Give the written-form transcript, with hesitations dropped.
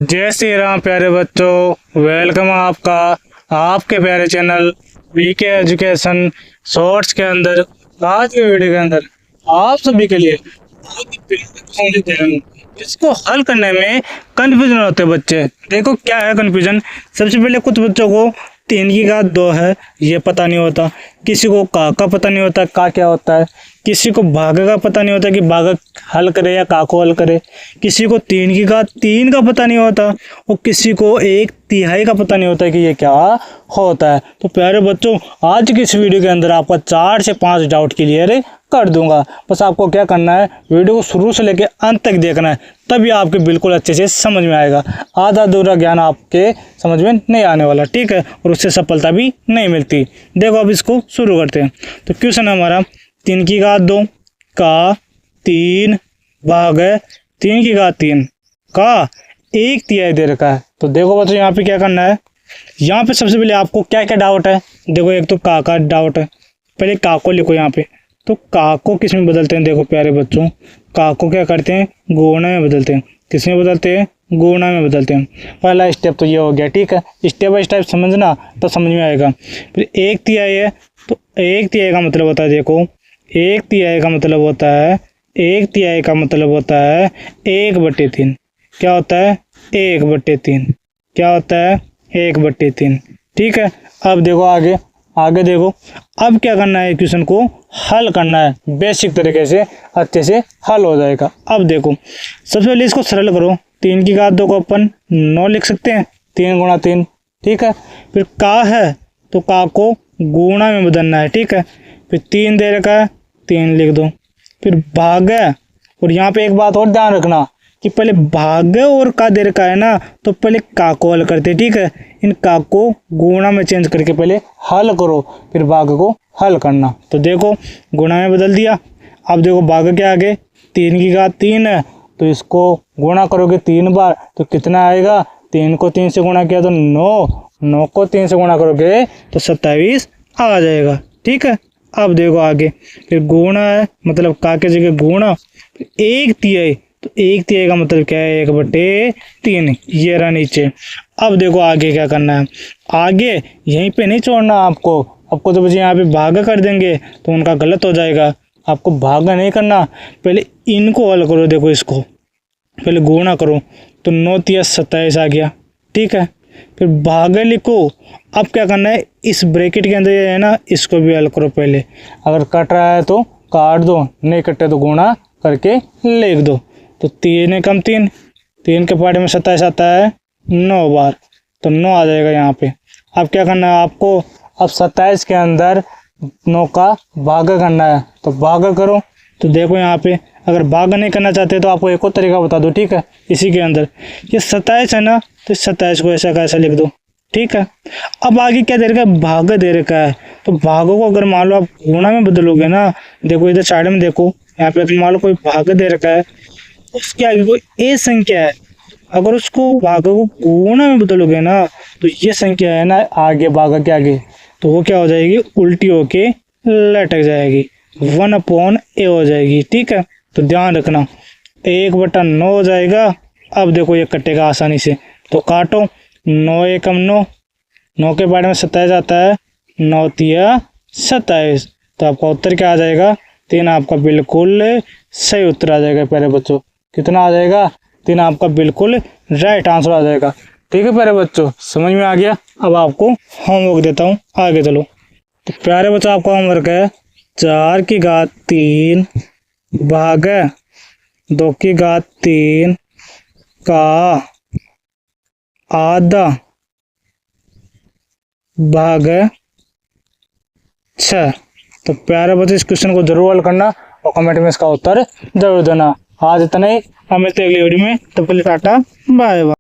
जय श्री राम प्यारे बच्चों, वेलकम आपका आपके प्यारे चैनल वीके एजुकेशन शॉर्ट्स के अंदर। आज के वीडियो के अंदर आप सभी के लिए बहुत ही बेहतरीन दे रहा हूं। इसको हल करने में कंफ्यूजन होते हैं बच्चे। देखो क्या है कंफ्यूजन। सबसे पहले कुछ बच्चों को 3 की घात 2 है ये पता नहीं होता, किसी को का पता नहीं होता का क्या होता है, किसी को भागा का पता नहीं होता कि भागा हल करे या का को हल करे, किसी को 3 की घात 3 का पता नहीं होता और किसी को 1/3 का पता नहीं होता कि ये क्या होता है। तो प्यारे बच्चों, आज की इस वीडियो के अंदर आपका 4 से 5 डाउट क्लियर कर दूंगा। बस आपको क्या करना है, वीडियो को शुरू से लेकर अंत तक देखना है, तभी आपके बिल्कुल अच्छे से समझ में आएगा। आधा अधूरा ज्ञान आपके समझ में नहीं आने वाला, ठीक है, और उससे सफलता भी नहीं मिलती। देखो अब इसको शुरू करते हैं। तो क्वेश्चन है हमारा 3 की घात 2 का 3 भाग 3 की घात 3 का 1/3 दे रखा है। तो देखो बच्चों यहाँ पे क्या करना है, यहाँ पे सबसे पहले आपको क्या क्या डाउट है। देखो एक तो का डाउट है, पहले का को लिखो यहाँ पे। तो का को किस में बदलते हैं, देखो प्यारे बच्चों, का को क्या करते हैं, गुणा में बदलते हैं। किस में बदलते हैं, गुणा में बदलते हैं। पहला स्टेप तो ये हो गया, ठीक है। स्टेप बाय स्टेप समझना तो समझ में आएगा। फिर 1/3 है, तो 1/3 का मतलब होता है, देखो 1/3 का मतलब होता है, 1/3 का मतलब होता है 1/3। क्या होता है, 1/3। क्या होता है, 1/3, ठीक है। अब देखो आगे देखो, अब क्या करना है, क्वेश्चन को हल करना है बेसिक तरीके से, अच्छे से हल हो जाएगा। अब देखो सबसे पहले इसको सरल करो। 3 की घात 2 को अपन 9 लिख सकते हैं, 3 गुणा 3, ठीक है। फिर का है तो का को गुणा में बदलना है, ठीक है। फिर 3 दे रखा है, 3 लिख दो। फिर भाग है, और यहाँ पे एक बात और ध्यान रखना कि पहले भाग और का दे रखा है ना, तो पहले का को हल करते, ठीक है। इन का को गुणा में चेंज करके पहले हल करो, फिर भाग को हल करना। तो देखो गुणा में बदल दिया। अब देखो भाग के आगे 3 की घात 3 है, तो इसको गुणा करोगे 3 बार तो कितना आएगा, 3 को 3 से गुणा किया तो 9 को 3 से गुणा करोगे तो 27 आ जाएगा, ठीक है। अब देखो आगे फिर गुणा है, मतलब का के जगह गुणा, 1/3, तो 1/3 का मतलब क्या है, 1/3, ये रहा नीचे। अब देखो आगे क्या करना है, आगे यहीं पे नहीं छोड़ना आपको तो बच्चे यहाँ पे भागा कर देंगे तो उनका गलत हो जाएगा। आपको भागा नहीं करना, पहले इनको हल करो। देखो इसको पहले गुणा करो तो 9×3 27 आ गया, ठीक है। फिर भागे लिखो। अब क्या करना है, इस ब्रैकेट के अंदर ये है ना, इसको भी हल करो पहले। अगर कट रहा है तो काट दो, नहीं कटे तो गुणा करके लिख दो। तो 3 कम 3, 3 के पार्ट में 27 आता है 9 बार, तो 9 आ जाएगा यहाँ पे। अब क्या करना है आपको, अब 27 के अंदर 9 का भागा करना है, तो भागा करो। तो देखो यहाँ पे अगर भागा नहीं करना चाहते तो आपको एक और तरीका बता दो, ठीक है। इसी के अंदर ये 27 है ना, तो 27 को ऐसा कैसा लिख दो, ठीक है। अब आगे क्या दे रखा है, भागा दे रखा है, तो भागों को अगर मान लो आप गुणा में बदलोगे ना, देखो इधर साइड में देखो, यहाँ पे मान लो कोई भागा दे रखा है, उसके आगे कोई ए संख्या है, अगर उसको भागा को गुणा में बदलोगे ना, तो ये संख्या है ना आगे भागा के आगे, तो वो क्या हो जाएगी, उल्टी होके लटक जाएगी, 1/a हो जाएगी, ठीक है। तो ध्यान रखना 1/9 हो जाएगा। अब देखो ये कटेगा आसानी से, तो काटो, 9 एकम 9, 9 के बाद में 27 आता है, 9×3 27, तो आपका उत्तर क्या आ जाएगा, 3 आपका बिल्कुल सही उत्तर आ जाएगा प्यारे बच्चों। कितना आ जाएगा, 3 आपका बिल्कुल राइट आंसर आ जाएगा, ठीक है प्यारे बच्चों, समझ में आ गया। अब आपको होमवर्क देता हूँ, आगे चलो। तो प्यारे बच्चों आपका होमवर्क है 4 की घात 3 भाग 2 की घात 3 का आधा भाग 6। तो प्यारे बच्चों इस क्वेश्चन को जरूर हल करना और कमेंट में इसका उत्तर जरूर देना। आज इतना ही, हम मिलते हैं अगली वीडियो में, तब के लिए टाटा बाय बाय।